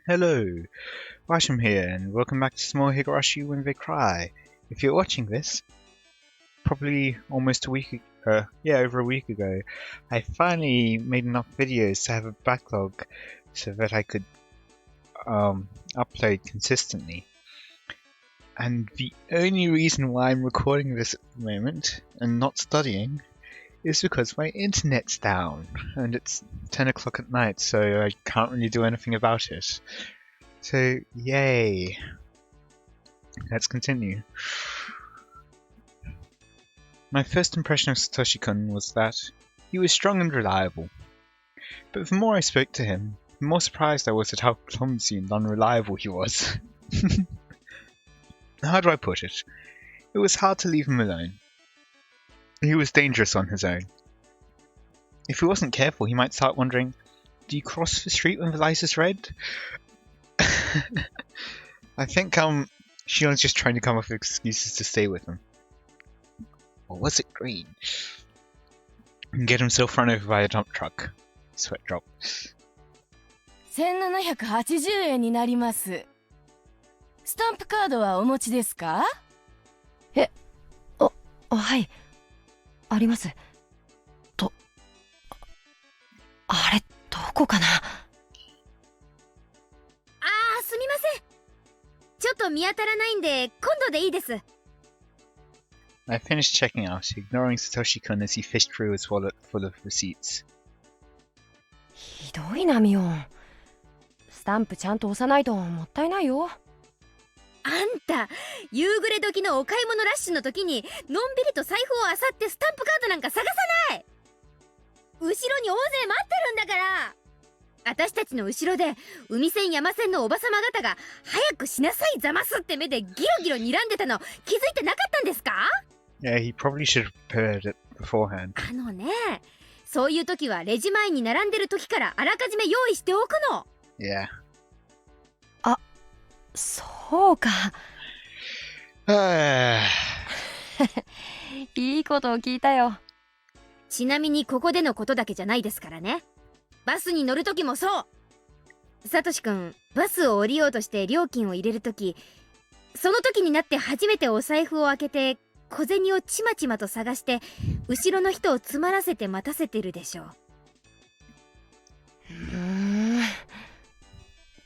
Hello, Washam here, and welcome back to Small Higurashi When They Cry. If you're watching this, probably almost over a week ago, I finally made enough videos to have a backlog so that I could upload consistently. And the only reason why I'm recording this at the moment and not studying is because my internet's down and it's 10 o'clock at night, so I can't really do anything about it. So, yay. Let's continue. My first impression of Satoshi-kun was that he was strong and reliable. But the more I spoke to him, the more surprised I was at how clumsy and unreliable he was. How do I put it? It was hard to leave him alone. He was dangerous on his own. If he wasn't careful, he might start wondering, do you cross the street when the light is red? I think Shion's just trying to come up with excuses to stay with him. Or was it green? And get himself run over by a dump truck. Sweat drop. 1780円になります。スタンプカードはお持ちですか？はい。あります。あれ、どこかな？すみません。ちょっと見当たらないんで、今度でいいです。I finished checking out, ignoring Satoshi-kun as he fished through his wallet full of receipts. ひどいな、ミオン。スタンプちゃんと押さないともったいないよ。あんた、夕暮れ時のお買い物ラッシュの時にのんびりと財布を漁ってスタンプカードなんか探さない。後ろに大勢待ってるんだから。私たちの後ろで海線山線のおばさま方が早くしなさいざますって目でギロギロ睨んでたの気づいてなかったんですか？ Yeah, he probably should have prepared it beforehand. そういう時はレジ前に並んでる時からあらかじめ用意しておくの。Yeah. そうか。いいことを聞いたよ。ちなみにここでのことだけじゃないですからね。バスに乗る時もそう。サトシ君、バスを降りようとして料金を入れる時、その時になって初めてお財布を開けて小銭をちまちまと探して後ろの人を詰まらせて待たせてるでしょう。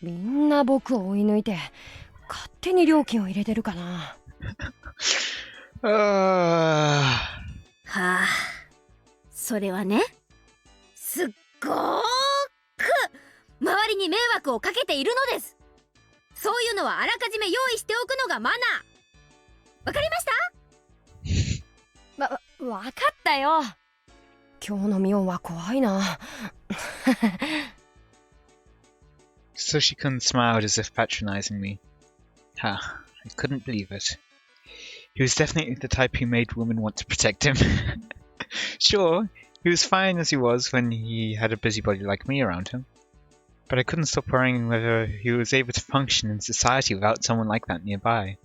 みんな僕を追い抜いて勝手に料金を入れてるかな。それはね、すっごーく周りに迷惑をかけているのです。そういうのはあらかじめ用意しておくのがマナー。わかりました？わかったよ。今日のミオンは怖いな。Satoshi-kun smiled as if patronizing me. I couldn't believe it. He was definitely the type who made women want to protect him. Sure, he was fine as he was when he had a busybody like me around him. But I couldn't stop worrying whether he was able to function in society without someone like that nearby.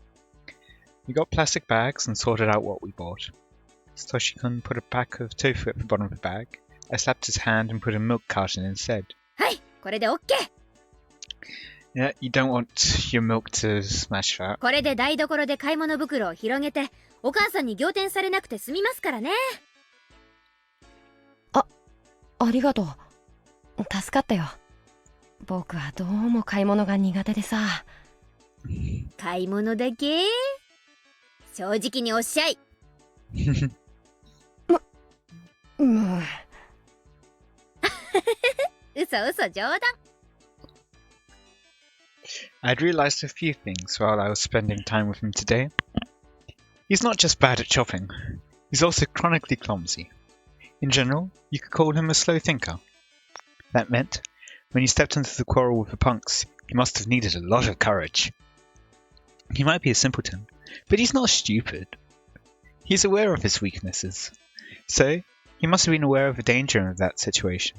We got plastic bags and sorted out what we bought. Satoshi-kun put a pack of tofu at the bottom of the bag. I slapped his hand and put a milk carton instead. はい、これで OK。Yeah, you don't want your milk to smash that. これで台所で買い物袋を広げてお母さんに仰天されなくて済みますからね。ありがとう。助かったよ。僕はどうも買い物が苦手でさ。買い物だけ？正直におっしゃい。もう。嘘冗談。I'd realized a few things while I was spending time with him today. He's not just bad at shopping, he's also chronically clumsy. In general, you could call him a slow thinker. That meant, when he stepped into the quarrel with the punks, he must have needed a lot of courage. He might be a simpleton, but he's not stupid. He's aware of his weaknesses, so he must have been aware of the danger of that situation.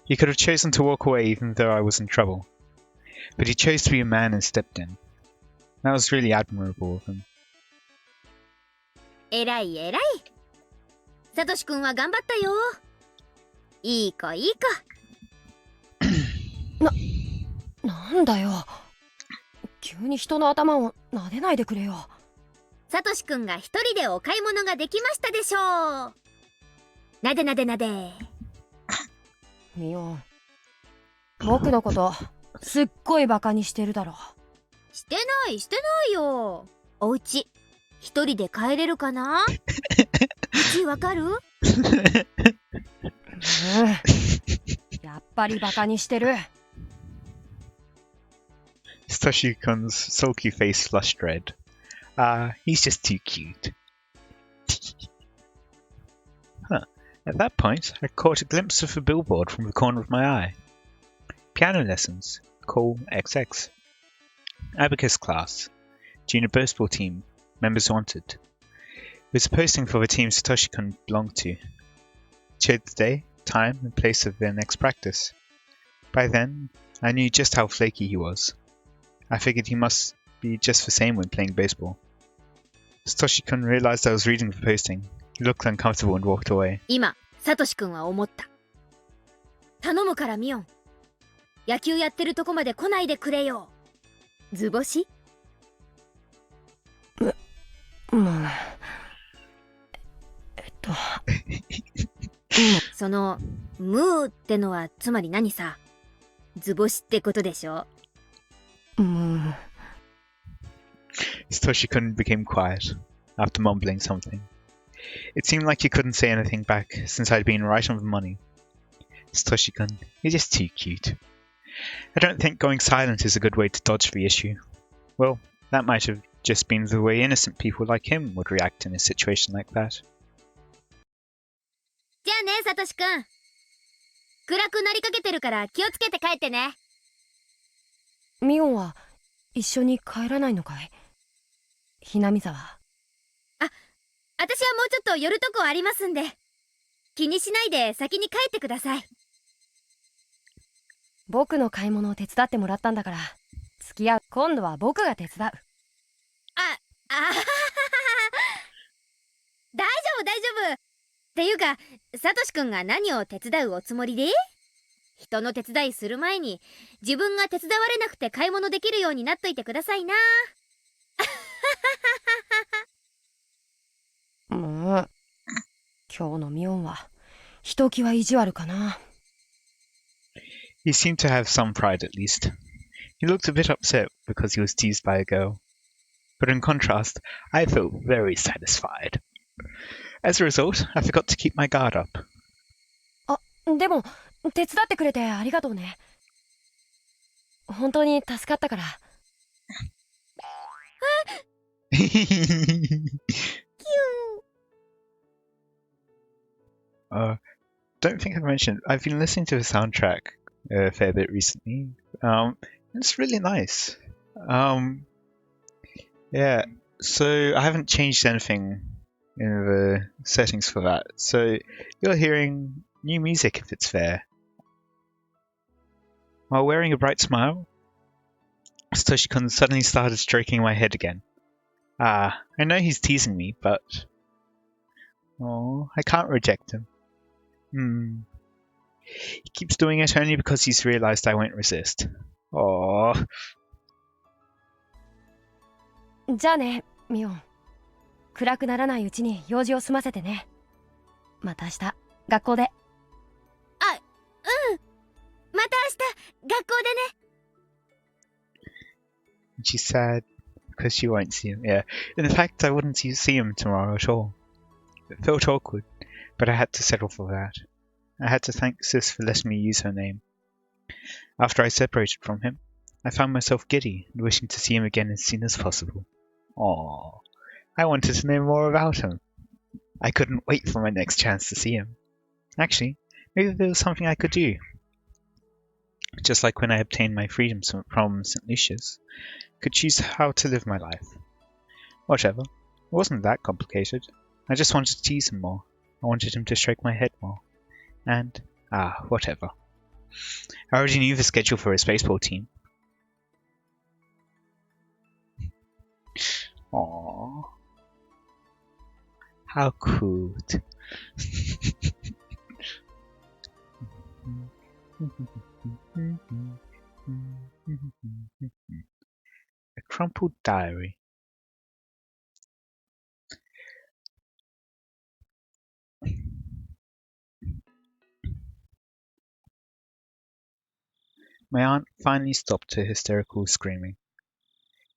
He could have chosen to walk away even though I was in trouble. But he chose to be a man and stepped in. That was really admirable of him. えらい。サトシ君は頑張ったよ。いい子。ななんだよ。急に人の頭を撫でないでくれよ。サトシくんが一人でお買い物ができましたでしょう。なでなでなで。ミオン、僕のことすっごいバカにしてるだろ。してないよ。お家一人で帰れるかな？うちわかる？やっぱりバカにしてる。Satoshi-kun's sulky face flushed red. He's just too cute. Huh. At that point, I caught a glimpse of a billboard from the corner of my eye. Piano lessons. Call XX. Abacus class. Junior baseball team. Members wanted. It was a posting for the team Satoshi-kun belonged to. It showed the day, time, and place of their next practice. By then, I knew just how flaky he was. I figured he must be just the same when playing baseball. Satoshi-kun realized I was reading the posting. He looked uncomfortable and walked away. 今、サトシくんは思った。頼むからミオン。野球やってるとこまで来ないでくれよ。図星？そのムーってのはつまり何さ？図星ってことでしょ。Satoshi-kun became quiet after mumbling something. It seemed like he couldn't say anything back since I'd been right on the money. Satoshi-kun, you're just too cute. I don't think going silent is a good way to dodge the issue. Well, that might have just been the way innocent people like him would react in a situation like that. じゃあね、サトシくん。暗くなりかけてるから気をつけて帰ってね。ミオンは一緒に帰らないのかい？ひなみ沢。私はもうちょっと寄るとこありますんで。気にしないで先に帰ってください。僕の買い物を手伝ってもらったんだから、付き合う。今度は僕が手伝う。大丈夫大丈夫。っていうか、サトシくんが何を手伝うおつもりで？人の手伝いする前に自分が手伝われなくて買い物できるようになっといてくださいな。もう今日のミオンはひときわ意地悪かな。He seemed to have some pride at least. He looked a bit upset because he was teased by a girl. But in contrast, I felt very satisfied. As a result, I forgot to keep my guard up. でも手伝ってくれてありがとうね。本当に助かったから。Don't think I've mentioned, I've been listening to the soundtrack a fair bit recently. It's really nice. Yeah, so I haven't changed anything in the settings for that. So you're hearing new music if it's fair. While wearing a bright smile, Satoshi-kun suddenly started stroking my head again. I know he's teasing me, but I can't reject him. He keeps doing it only because he's realized I won't resist. Aww. じゃあね、ミオン。暗くならないうちに用事を済ませてね。また明日、学校で。また明日、学校でね。 She's sad because she won't see him. Yeah. In fact, I wouldn't see him tomorrow at all. It felt awkward, but I had to settle for that. I had to thank Sis for letting me use her name. After I separated from him, I found myself giddy and wishing to see him again as soon as possible. Aww. I wanted to know more about him. I couldn't wait for my next chance to see him. Actually, maybe there was something I could do. Just like when I obtained my freedom from St. Lucia's, I could choose how to live my life. Whatever. It wasn't that complicated. I just wanted to tease him more. I wanted him to stroke my head more. And, whatever. I already knew the schedule for his baseball team. Aww. How cute. A crumpled diary. My aunt finally stopped her hysterical screaming.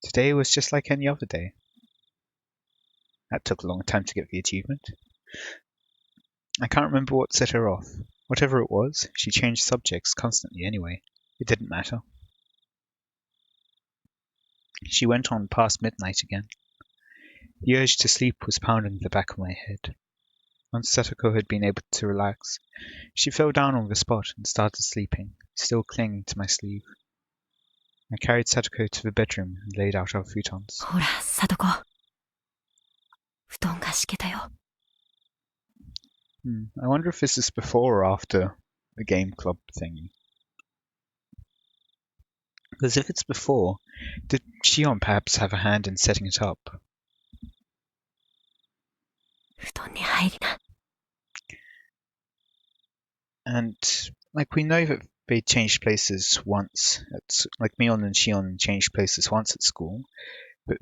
Today was just like any other day. That took a long time to get the achievement. I can't remember what set her off. Whatever it was, she changed subjects constantly anyway. It didn't matter. She went on past midnight again. The urge to sleep was pounding the back of my head. Once Satoko had been able to relax, she fell down on the spot and started sleeping, still clinging to my sleeve. I carried Satoko to the bedroom and laid out our futons. ほら、サトコ。布団が敷けたよ。I wonder if this is before or after the game club thingy. Because if it's before, did Shion perhaps have a hand in setting it up? 布団に入りな。 And, like, we know that they changed places once. Like, Mion and Shion changed places once at school. But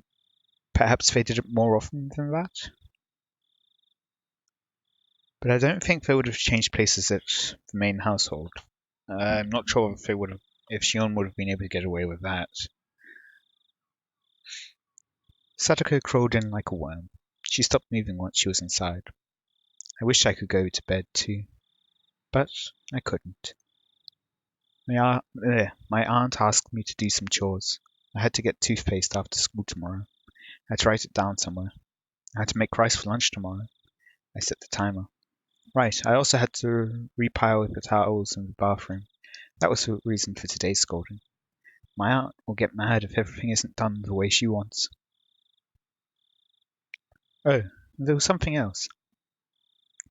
perhaps they did it more often than that? But I don't think they would have changed places at the main household. I'm not sure if Shion would have been able to get away with that. Satoko crawled in like a worm. She stopped moving once she was inside. I wished I could go to bed too, but I couldn't. My aunt asked me to do some chores. I had to get toothpaste after school tomorrow. I had to write it down somewhere. I had to make rice for lunch tomorrow. I set the timer. Right, I also had to repile the towels in the bathroom. That was the reason for today's scolding. My aunt will get mad if everything isn't done the way she wants. Oh, there was something else.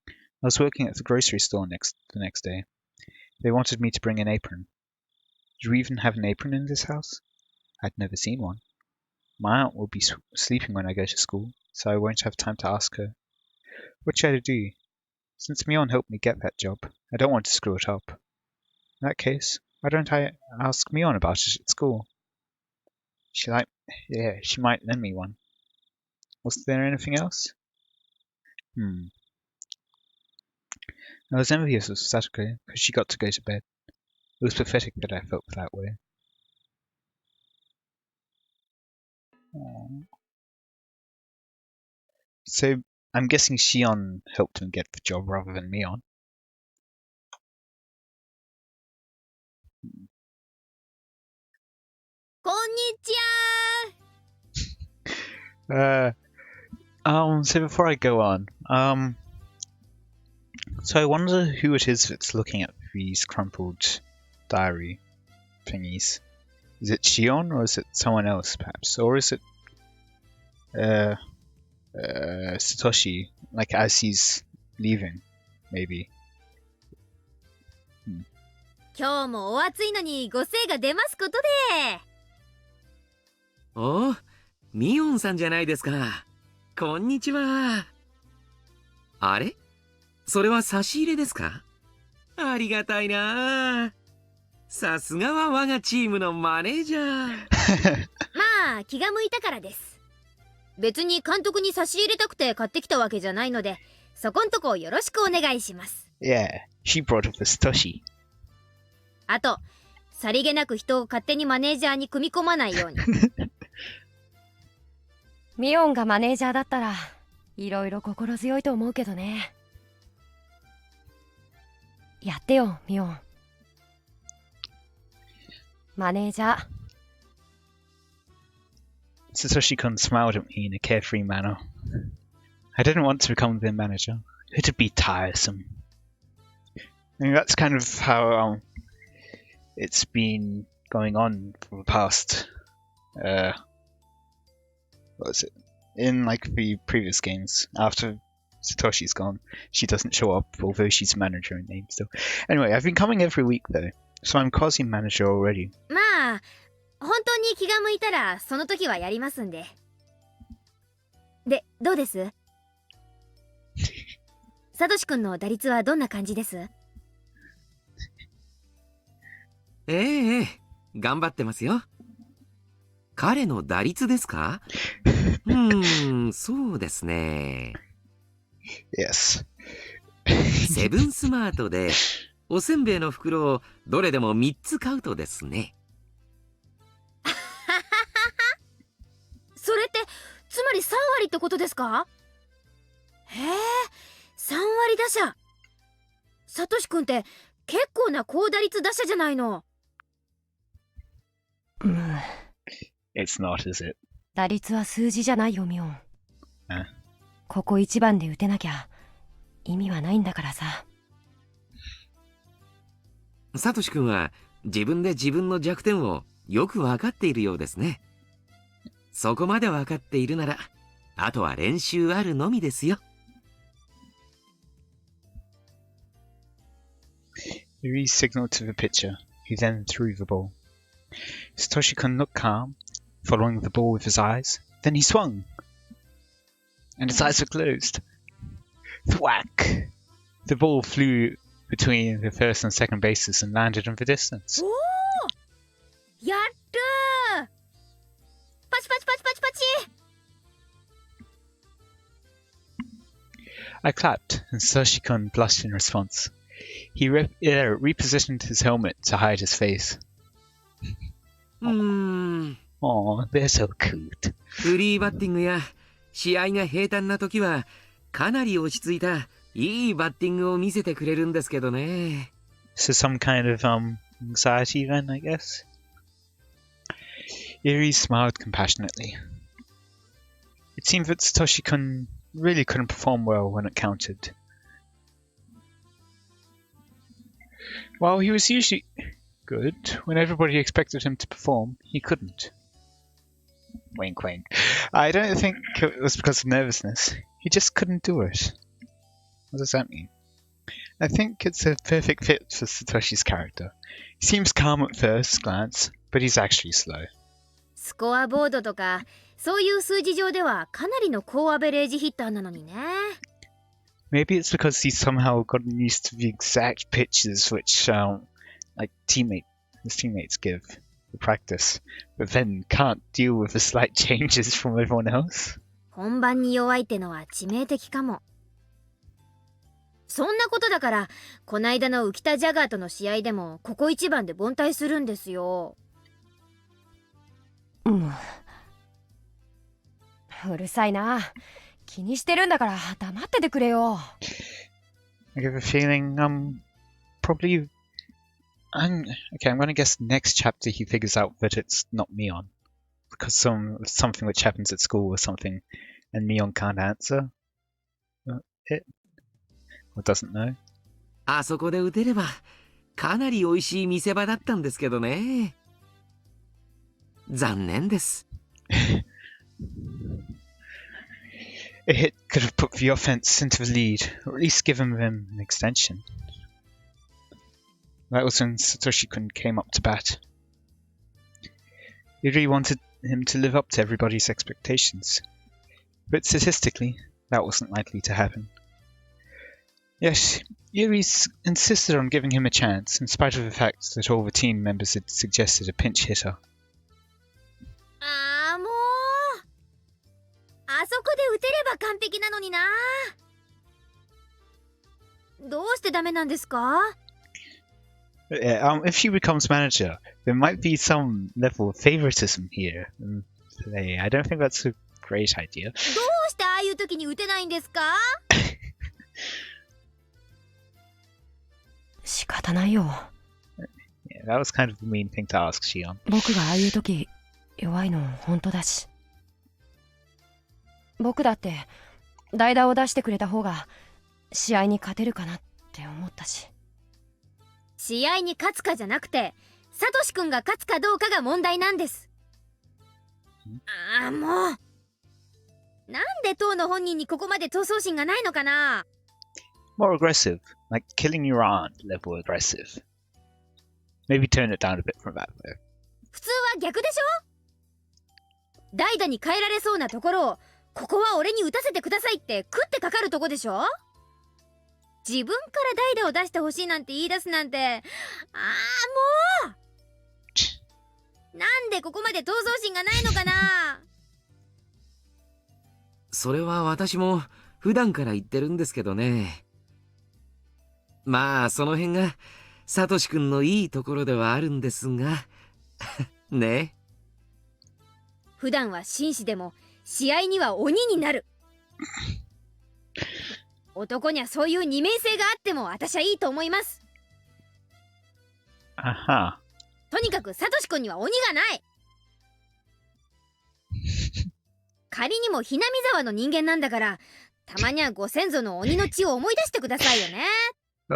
I was working at the grocery store the next day. They wanted me to bring an apron. Do you even have an apron in this house? I'd never seen one. My aunt will be sleeping when I go to school, so I won't have time to ask her. What should I do? Since Mion helped me get that job, I don't want to screw it up. In that case, why don't I ask Mion about it at school? She might lend me one. Was there anything else? I was envious of Satoko because she got to go to bed. It was pathetic that I felt that way. Aww. So, I'm guessing Shion helped him get the job rather than Mion. So before I go on, so I wonder who it is that's looking at these crumpled diary thingies. Is it Shion or is it someone else perhaps? Or is it Satoshi, like as he's leaving, maybe? 今日もお暑いのにご精が出ますことで。お、ミオンさんじゃないですか。こんにちは。あれ？それは差し入れですか？ありがたいな。さすがは我がチームのマネージャー。まあ気が向いたからです。別に監督に差し入れたくて買ってきたわけじゃないので、そこんとこよろしくお願いします。Yeah, she brought up the Satoshi. あと、さりげなく人を勝手にマネージャーに組み込まないように。ミオンがマネージャーだったらいろいろ心強いと思うけどね。やってよ、ミオン。マネージャー。Satoshi-kun smiled at me in a carefree manner. I didn't want to become their manager. It'd be tiresome. I mean, that's kind of how it's been going on for the past, what was it? In like the previous games, after Satoshi's gone, she doesn't show up, although she's manager in name still. Anyway, I've been coming every week though, so I'm quasi-manager already. まあ、本当に気が向いたらその時はやりますんで。で、どうです？サトシ君の打率はどんな感じです？ええ、頑張ってますよ。彼の打率ですか？そうですね。Yes. セブンスマートでおせんべいの袋をどれでも3つ買うとですね。それってつまり3割ってことですか？へえ、3割打者。サトシ君って結構な高打率打者じゃないの。It's not, is it? 打率は数字じゃないよ、ミオン。え？ここ一番で打てなきゃ意味はないんだからさ。サトシ君は自分で自分の弱点をよく分かっているようですね。そこまで分かっているなら、あとは練習あるのみですよ。Yuri signaled to the pitcher, who then threw the ball. Satoshi-kun looked calm, following the ball with his eyes. Then he swung, and his eyes were closed. Thwack! The ball flew between the first and second bases and landed in the distance. おお、やったー。パチパチパチパチパチ。I clapped, and Satoshi-kun blushed in response. He repositioned his helmet to hide his face. Aw, they're so cute. フリーバッティングや試合が平坦な時はかなり落ち着いたいいバッティングを見せてくれるんですけどね。So some kind of anxiety then, I guess. Yuri smiled compassionately. It seemed that Satoshi-kun really couldn't perform well when it counted. While he was usually good, when everybody expected him to perform, he couldn't. Wink wink. I don't think it was because of nervousness. He just couldn't do it. What does that mean? I think it's a perfect fit for Satoshi's character. He seems calm at first glance, but he's actually slow. スコアボードとかそういう数字上ではかなりの高アベレージヒッターなのにね。Maybe it's because he's somehow gotten used to the exact pitches which, his teammates give for practice, but then can't deal with the slight changes from everyone else. 本番に弱いってのは致命的かも。そんなことだからこないだの浮田ジャガーとの試合でもここ一番で凡退するんですよ。うるさいな。気にしてるんだから黙っててくれよ。I have a feeling, probably, I'm gonna guess next chapter he figures out that it's not Mion. Because something which happens at school or something, and Mion can't answer it, or doesn't know. あそこで打てればかなり美味しい見せ場だったんですけどね。残念です。A hit could have put the offense into the lead, or at least given them an extension. That was when Satoshi-kun came up to bat. Yuri wanted him to live up to everybody's expectations, but statistically, that wasn't likely to happen. Yes, Yuri insisted on giving him a chance, in spite of the fact that all the team members had suggested a pinch hitter. ああもうあそこで打てれば完璧なのにな。どうしてダメなんですか？ If he becomes manager, there might be some level of favoritism here. I don't think that's a great idea. どうしてああいう時に打てないんですか？仕方ないよ。Yeah, that was kind of a mean thing to ask, Shion. 僕がああいう時弱いの本当だし。僕だって代打を出してくれた方が試合に勝てるかなって思ったし。試合に勝つかじゃなくてサトシ君が勝つかどうかが問題なんです。ああもうなんで当の本人にここまで闘争心がないのかな。 More aggressive, like killing your aunt level aggressive. Maybe turn it down a bit from that though. 普通は逆でしょ。代打に変えられそうなところをここは俺に打たせてくださいって食ってかかるとこでしょ。自分から代打を出してほしいなんて言い出すなんて、ああもう。なんでここまで闘争心がないのかな。それは私も普段から言ってるんですけどね。まあその辺がサトシくんのいいところではあるんですがね。普段は紳士でも試合には鬼になる。男にはそういう二面性があっても私はいいと思います。あは。とにかくサトシ君には鬼がない。仮にもひなみ沢の人間なんだから、たまにはご先祖の鬼の血を思い出してくださいよね。っ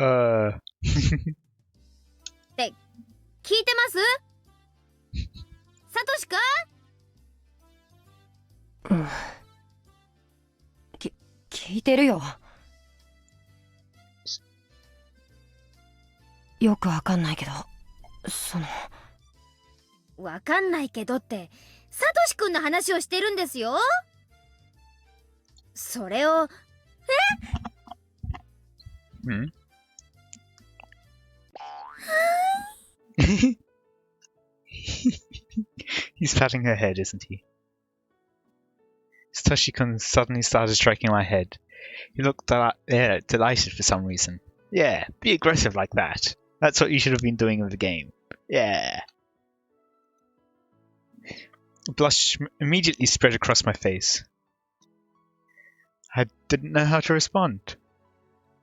て聞いてます？サトシ君？聞いてるよ。よくわかんないけど、わかんないけどってサトシ君の話をしてるんですよ。それをHmm? He's patting her head, isn't he? Satoshi-kun suddenly started stroking my head. He looked delighted for some reason. Yeah, be aggressive like that. That's what you should have been doing in the game. Yeah. A blush immediately spread across my face. I didn't know how to respond.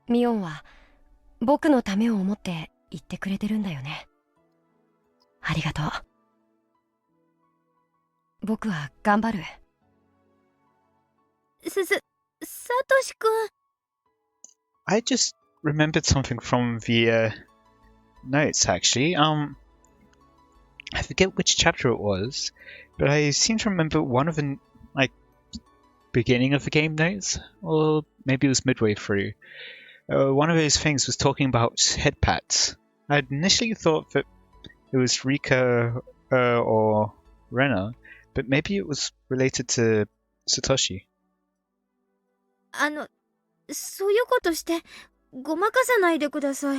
ミオンは僕のためを思って言ってくれてるんだよね。ありがとう。僕は頑張る。サトシ君。I just remembered something from the notes, actually. I forget which chapter it was, but I seem to remember one of the beginning of the game notes, or maybe it was midway through. One of those things was talking about head pats. I initially thought that it was Rika or Rena, but maybe it was related to Satoshi. そういうことしてごまかさないでください。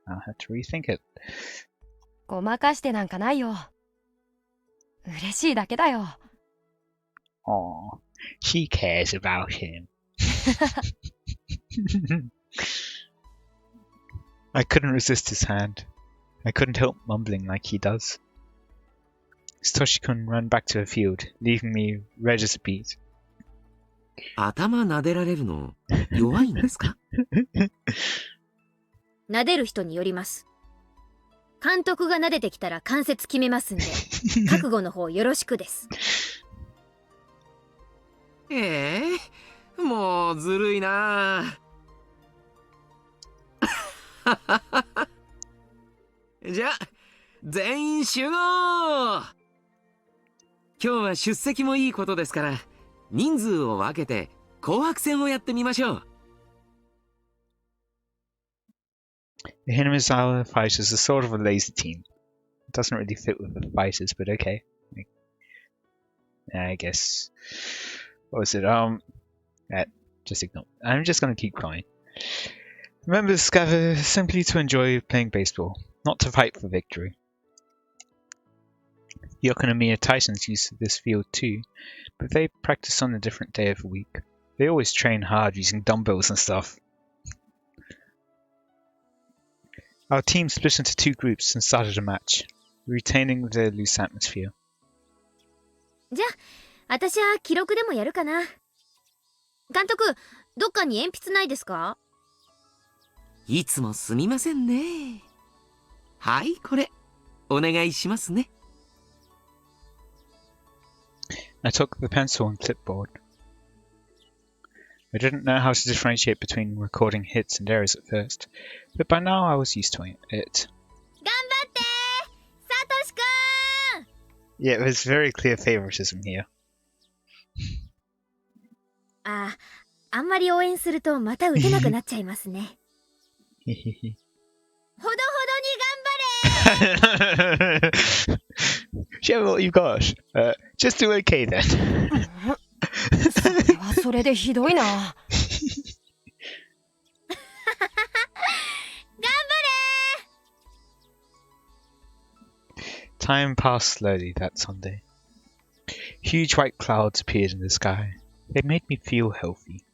I'll have to rethink it. ごまかしてなんかないよ。嬉しいだけだよ。Aw, she cares about him. I couldn't resist his hand. I couldn't help mumbling like he does. Satoshi-kun ran back to the field, leaving me red as a beet. 頭撫でられるの弱いんですか？撫でる人によります。監督が撫でてきたら関節決めますんで、覚悟の方よろしくです。もうずるいな。じゃあ全員集合。今日は出席もいいことですから人数を分けて紅白戦をやってみましょう。The Hinamizawa fighters are sort of a lazy team. It doesn't really fit with the fighters, but okay. I guess. What was it? Just ignore. I'm just gonna keep crying. Members gather simply to enjoy playing baseball, not to fight for victory. The Okonomiya Titans use this field too, but they practice on a different day of the week. They always train hard using dumbbells and stuff. Our team split into two groups and started a match, retaining the loose atmosphere. じゃあ、私は記録でもやるかな。監督、どっかに鉛筆ないですか？いつもすみませんね。はい、これお願いしますね。I took the pencil and clipboard. I didn't know how to differentiate between recording hits and errors at first, but by now I was used to it. 頑張ってサトシ君。 Yeah, there's very clear favoritism here. あんまり応援するとまた打てなくなっちゃいますね。ほどほどに頑張れ。 Share what you've got. Just do okay then. それはそれでひどいな。頑張れ。Time passed slowly that Sunday. Huge white clouds appeared in the sky. They made me feel healthy.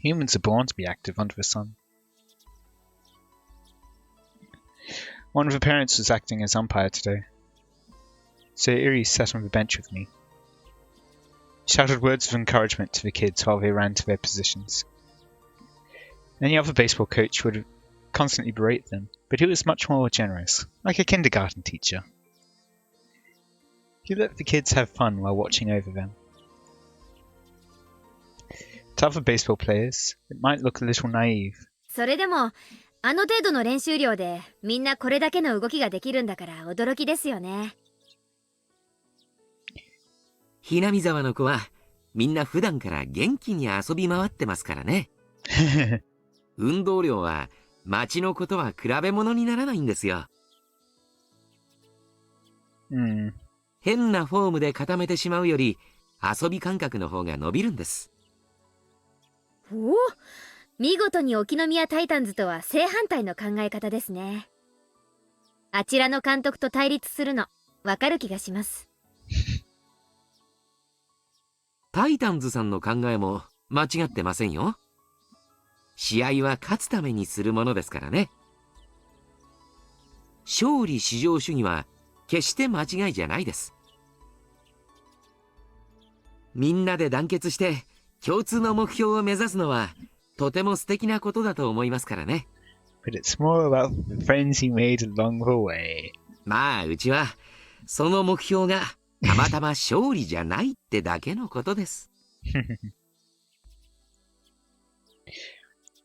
Humans are born to be active under the sun. One of the parents was acting as umpire today, so Iri sat on the bench with me. He shouted words of encouragement to the kids while they ran to their positions. Any other baseball coach would have constantly berate them, but he was much more generous, like a kindergarten teacher. He let the kids have fun while watching over them. To other baseball players, it might look a little naive. それでもあの程度の練習量でみんなこれだけの動きができるんだから驚きですよね。ひなみ沢の子はみんな普段から元気に遊び回ってますからね。運動量は町の子とは比べ物にならないんですよ。変なフォームで固めてしまうより遊び感覚の方が伸びるんです。おお、見事に沖宮タイタンズとは正反対の考え方ですね。あちらの監督と対立するのわかる気がします。タイタンズさんの考えも間違ってませんよ。試合は勝つためにするものですからね。勝利至上主義は決して間違いじゃないです。みんなで団結して共通の目標を目指すのはとても素敵なことだと思いますからね。But it's more about the friends he made along the way. まあうちはその目標がたまたま勝利じゃないってだけのことです。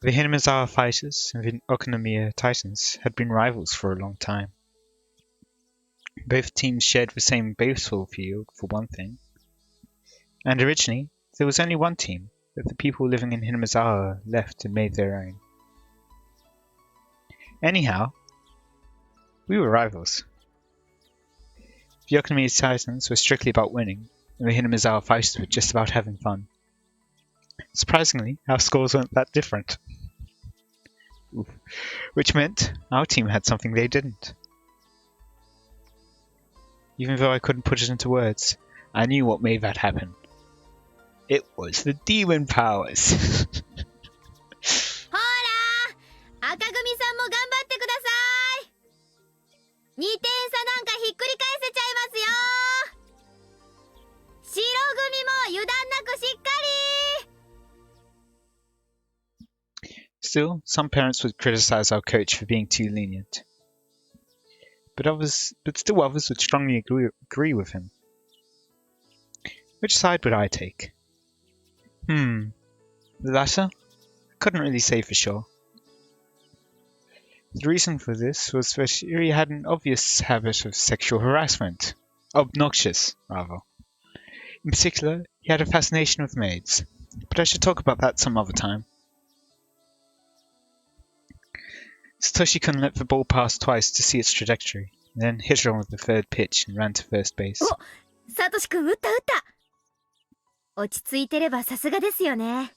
The Hinamizawa fighters and the Okunomiya Titans had been rivals for a long time. Both teams shared the same baseball field, for one thing. And originally, there was only one team that the people living in Hinamizawa left and made their own. Anyhow, we were rivals. The Okunomiya Titans were strictly about winning, and the Hinamizawa fighters were just about having fun. Surprisingly, our scores weren't that different. Which meant our team had something they didn't. Even though I couldn't put it into words, I knew what made that happen. It was the demon powers. ほら、赤組さんも頑張ってください。2点差なんかひっくり返せちゃいますよ。白組も油断なくしっかり。Still, some parents would criticize our coach for being too lenient. But still others would strongly agree with him. Which side would I take? The latter? I couldn't really say for sure. The reason for this was that Iri had an obvious habit of sexual harassment. Obnoxious, rather. In particular, he had a fascination with maids. But I should talk about that some other time. Satoshi-kun let the ball pass twice to see its trajectory, and then hit it on with the third pitch and ran to first base. サトシ君打った。落ち着いてればさすがですよね。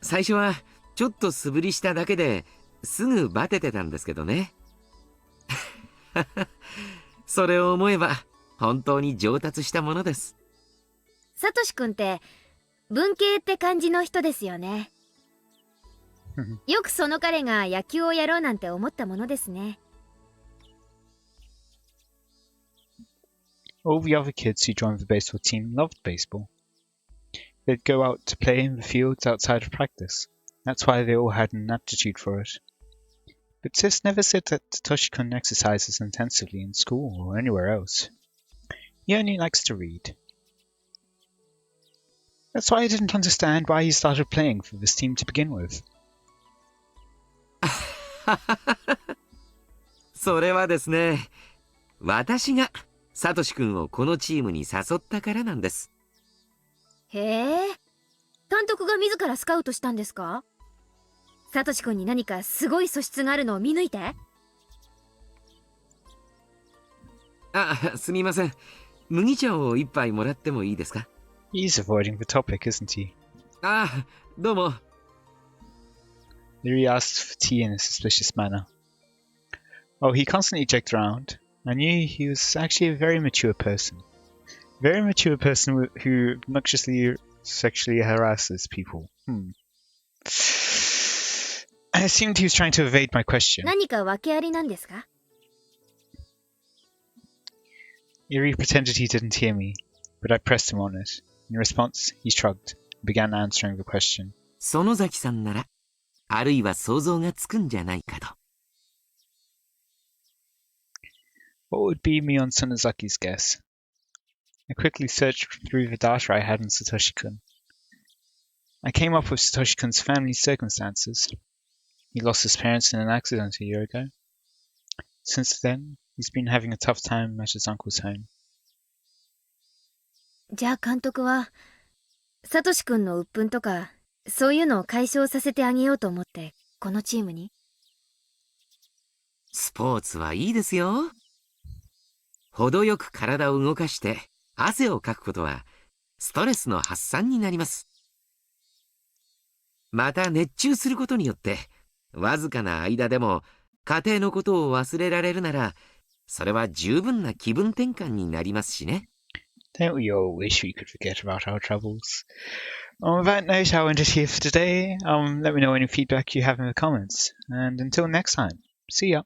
最初はちょっと素振りしただけですぐバテてたんですけどね。それを思えば本当に上達したものです。サトシ君って文系って感じの人ですよね。よくその彼が野球をやろうなんて思ったものですね。All the other kids who joined the baseball team loved baseball. They'd go out to play in the fields outside of practice. That's why they all had an aptitude for it. But Sis never said that Satoshi-kun exercises intensively in school or anywhere else. He only likes to read. That's why I didn't understand why he started playing for this team to begin with. それはですね、私がサトシ君をこのチームに誘ったからなんです。へえ、監督が自らスカウトしたんですか？サトシ君に何かすごい素質があるのを見抜いて。あ、すみません。麦茶を一杯もらってもいいですか？ He's avoiding the topic, isn't he? あ、どうも。Yuri asked for tea in a suspicious manner. Oh, he constantly joked around. I knew he was actually a very mature person. Very mature person who obnoxiously sexually harasses people. I assumed he was trying to evade my question. 何か訳ありなんですか？ Yuri pretended he didn't hear me, but I pressed him on it. In response, he shrugged and began answering the question. 園崎さんなら、あるいは想像がつくんじゃないかと。What would be me on Sonozaki's guess? I quickly searched through the data I had on Satoshi-kun. I came up with Satoshi-kun's family circumstances. He lost his parents in an accident a year ago. Since then, he's been having a tough time at his uncle's home. じゃあ監督は、サトシ君の鬱憤とか、そういうのを解消させてあげようと思って、このチームに？スポーツはいいですよ。程よく体を動かして汗をかくことはストレスの発散になります。また熱中することによってわずかな間でも家庭のことを忘れられるならそれは十分な気分転換になりますしね。Don't we all wish we could forget about our troubles? On that note, I'll end it here for today. Let me know any feedback you have in the comments. And until next time, see ya!